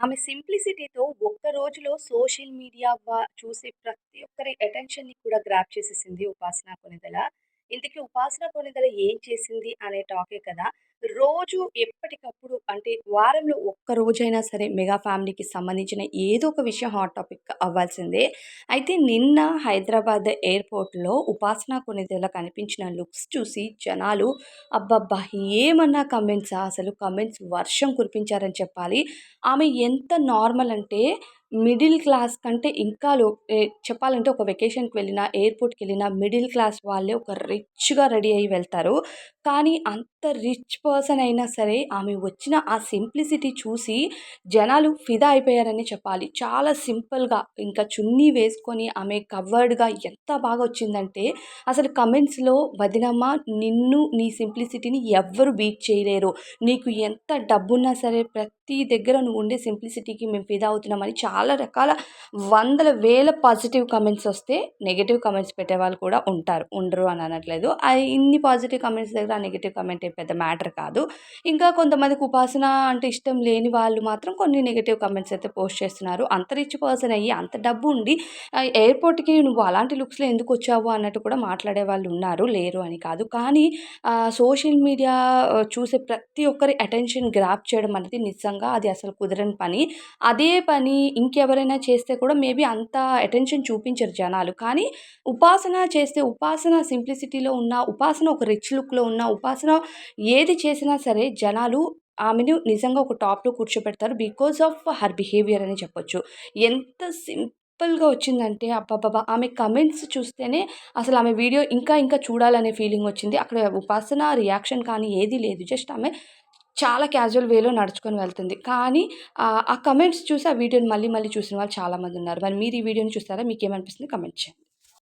ఆమె సింప్లిసిటీతో ఒక్క రోజులో సోషల్ మీడియా చూసే ప్రతి ఒక్కరి అటెన్షన్‌ని కూడా గ్రాబ్ చేసేసింది 'ఉపాసన కొణిదెల'. ఇంతకీ 'ఉపాసన కొణిదెల' ఏం చేసింది అనే టాకే కదా! రోజు ఎప్పటికప్పుడు అంటే వారంలో ఒక్క రోజైనా సరే మెగా ఫ్యామిలీకి సంబంధించిన ఏదో ఒక విషయం హాట్ టాపిక్ అవ్వాల్సిందే. అయితే నిన్న హైదరాబాద్ ఎయిర్‌పోర్ట్‌లో 'ఉపాసన కొణిదెల' కనిపించిన లుక్స్ చూసి జనాలు అబ్బబ్బా! ఏమన్నా కమెంట్సా అసలు కమెంట్స్ వర్షం కురిపించారని చెప్పాలి. ఆమె ఎంత నార్మల్ అంటే మిడిల్ క్లాస్ కంటే ఇంకా చెప్పాలంటే ఒక వెకేషన్‌కి వెళ్ళినా, ఎయిర్‌పోర్ట్‌కెళ్ళినా మిడిల్ క్లాస్ వాళ్ళే ఒక రిచ్‌గా రెడీ అయ్యి వెళ్తారు. కానీ అంత రిచ్ పర్సన్ అయినా సరే ఆమె వచ్చిన ఆ సింప్లిసిటీ చూసి జనాలు ఫిదా అయిపోయారనే చెప్పాలి. చాలా సింపుల్‌గా ఇంకా చున్నీ వేసుకొని ఆమె కవర్డ్‌గా ఎంత బాగా వచ్చిందంటే అసలు కమెంట్స్‌లో "వదినమ్మ నిన్ను నీ సింప్లిసిటీని ఎవ్వరు బీట్ చేయలేరు. నీకు ఎంత డబ్బున్నా సరే ప్రతి దగ్గర నువ్వు ఉండే సింప్లిసిటీకి మేము ఫిదా అవుతున్నామని చాలా రకాల వందల, వేల పాజిటివ్ కామెంట్స్ వస్తే, నెగెటివ్ కామెంట్స్ పెట్టేవాళ్ళు కూడా ఉంటారు. ఉండరు అని అనట్లేదు. ఇన్ని పాజిటివ్ కామెంట్స్ దగ్గర ఆ నెగెటివ్ కామెంట్ ఏం పెద్ద మ్యాటర్ కాదు. ఇంకా కొంతమందికి ఉపాసన అంటే ఇష్టం లేని వాళ్ళు మాత్రం కొన్ని నెగెటివ్ కామెంట్స్ అయితే పోస్ట్ చేస్తున్నారు. అంత రిచ్ పర్సన్ అయ్యి, అంత డబ్బు ఉండి ఎయిర్‌పోర్ట్‌కి నువ్వు అలాంటి లుక్స్‌లో ఎందుకొచ్చావు అన్నట్టు కూడా మాట్లాడే వాళ్ళు ఉన్నారు. లేరు అని కాదు. కానీ సోషల్ మీడియా చూసే ప్రతి ఒక్కరి అటెన్షన్ గ్రాబ్ చేయడం అనేది నిజంగా అది అసలు కుదరని పని. అదే పని ఇంకెవరైనా చేస్తే కూడా మేబీ అంత అటెన్షన్ చూపించరు జనాలు. కానీ ఉపాసన చేస్తే ఉపాసన సింప్లిసిటీలో ఉన్న, ఉపాసన ఒక రిచ్ లుక్‌లో ఉన్న, ఉపాసన ఏది చేసినా సరే జనాలు ఆమెను నిజంగా ఒక టాప్‌లో కూర్చోబెడతారు. బికాస్ ఆఫ్ హర్ బిహేవియర్ అని చెప్పొచ్చు. ఎంత సింపుల్‌గా వచ్చిందంటే అబ్బబ్బబ్బా! ఆమె కమెంట్స్ చూస్తేనే అసలు ఆమె వీడియో ఇంకా ఇంకా చూడాలనే ఫీలింగొచ్చింది. అక్కడ ఉపాసన రియాక్షన్ కానీ ఏది లేదు. జస్ట్ ఆమె చాలా క్యాజువల్ వేలో నడుచుకొని వెళ్తుంది. కానీ ఆ కమెంట్స్ చూసి ఆ వీడియోని మళ్ళీ మళ్ళీ చూసిన వాళ్ళు చాలామందున్నారు. మరి మీరు ఈ వీడియోని చూసారా? మీకేమనిపిస్తుంది? కమెంట్ చేయండి.